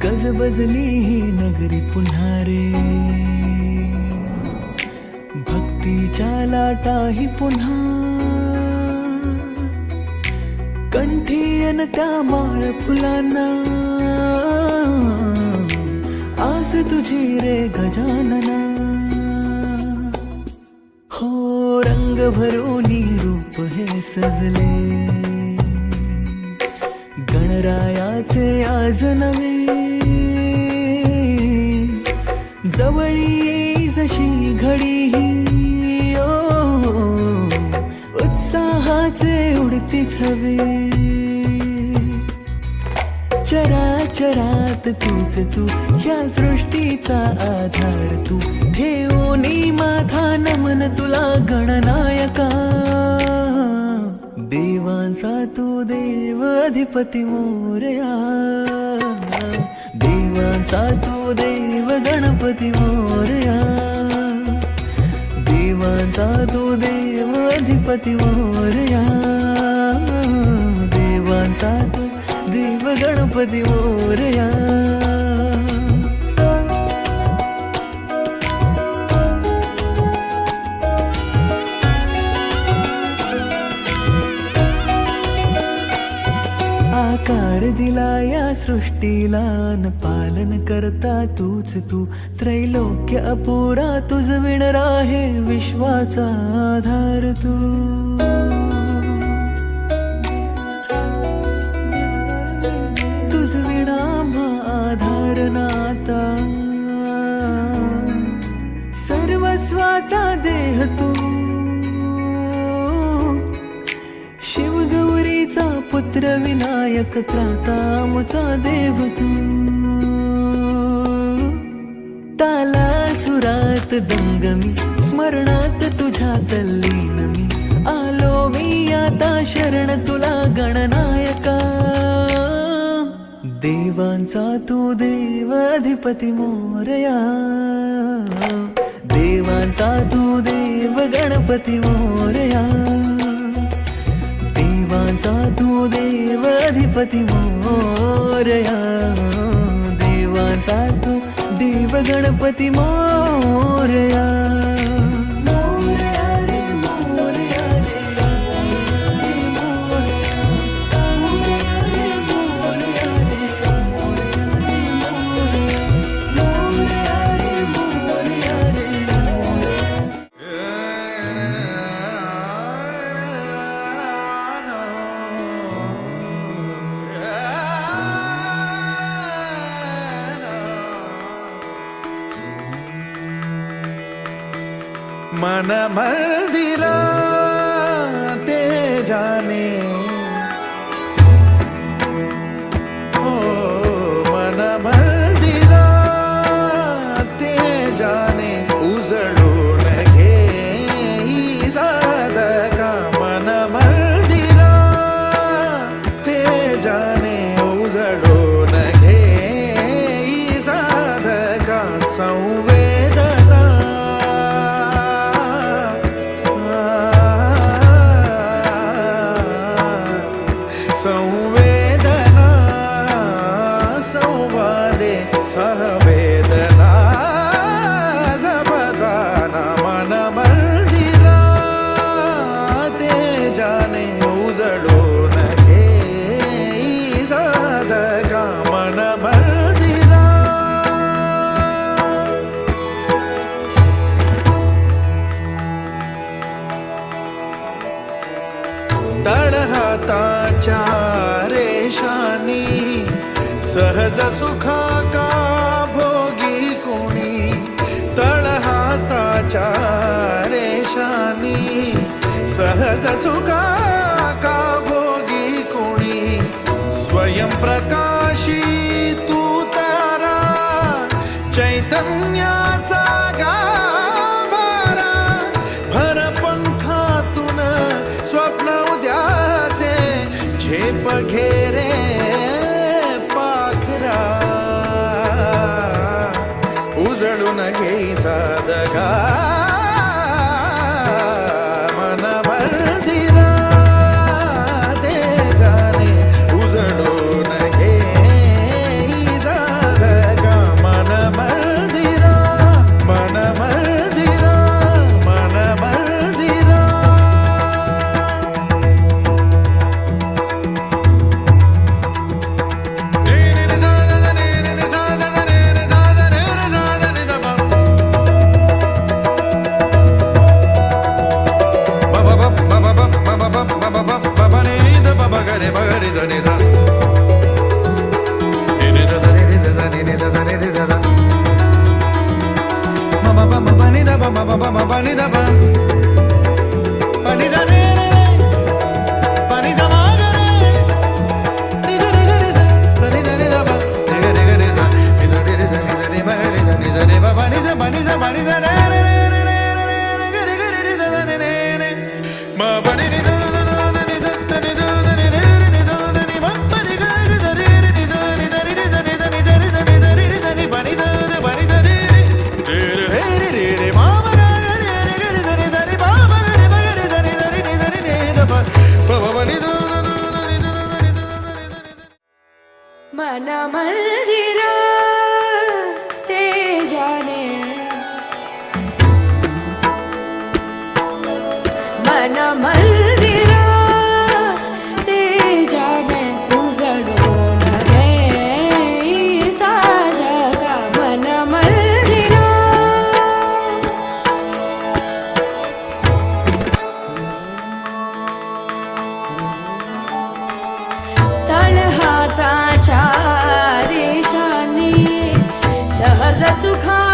गजबजली ही नगरी पुन्हा रे, भक्तीच्या लाटाही पुन्हा, कंठी अन त्या माळ फुलांना, आस तुझी रे गजानना. हो रंग भरोनी रूप हे सजले, गणरायाचे आज नवे, जवळी येई जशी घडी ही, उत्साहाचे उडती थवे. चराचरात तूच तू, या सृष्टीचा आधार तू, ठेवोनी माझा नमन तुला गणनायका. देवांचा तू देव अधिपती मोरया, देवांचा तू देव गणपती मोरया, देवांचा तू देव अधिपती मोरया, देवांचा तू देव गणपती मोरया. आकार दिला या सृष्टीला न पालन करता तूच तू, त्रैलोक्य अपुरा तुझ विण राहे विश्वाचा आधार तू. तुझ विणा आधार नाता, सर्वस्वाचा देह तू, शिवगौरीचा पुत्र विनायक त्राता मुचा देव तू. ताला सुरात दंगमी, स्मरणात तुझ्या तल्लीन मी, आलो मी आता शरण तुला गणनायका. देवांचा तू देव अधिपती मोरया, देवांचा तू देव गणपती मोरया, देवांचा तू देव अधिपती मोरया, देवांचा तू देव गणपती मोरया. मन मंदिरा ते जाने, ओ मन मंदिरा ते जाने, उजळून घे साधका. मन मंदिरा ते जाने, उजळून घे साधका. संवेदना संवेदना संवादे सहवेदना जपताना. मन मंदिरा ते जाने, उजळून घे साधका. मन मंदिरा तळहाताच्या रेषानी, सहज सुखा का भोगी कोणी. तळहाताच्या रेषानी, सहज सुखा का भोगी कोणी. स्वयं प्रकाशी तू तारा, चैतन्याचा गाभारा. भर पंखातून स्वप्न उद्याचे, झेप घेरे पाखरा. उजळून घे साधका. मन मंदिरा सुखा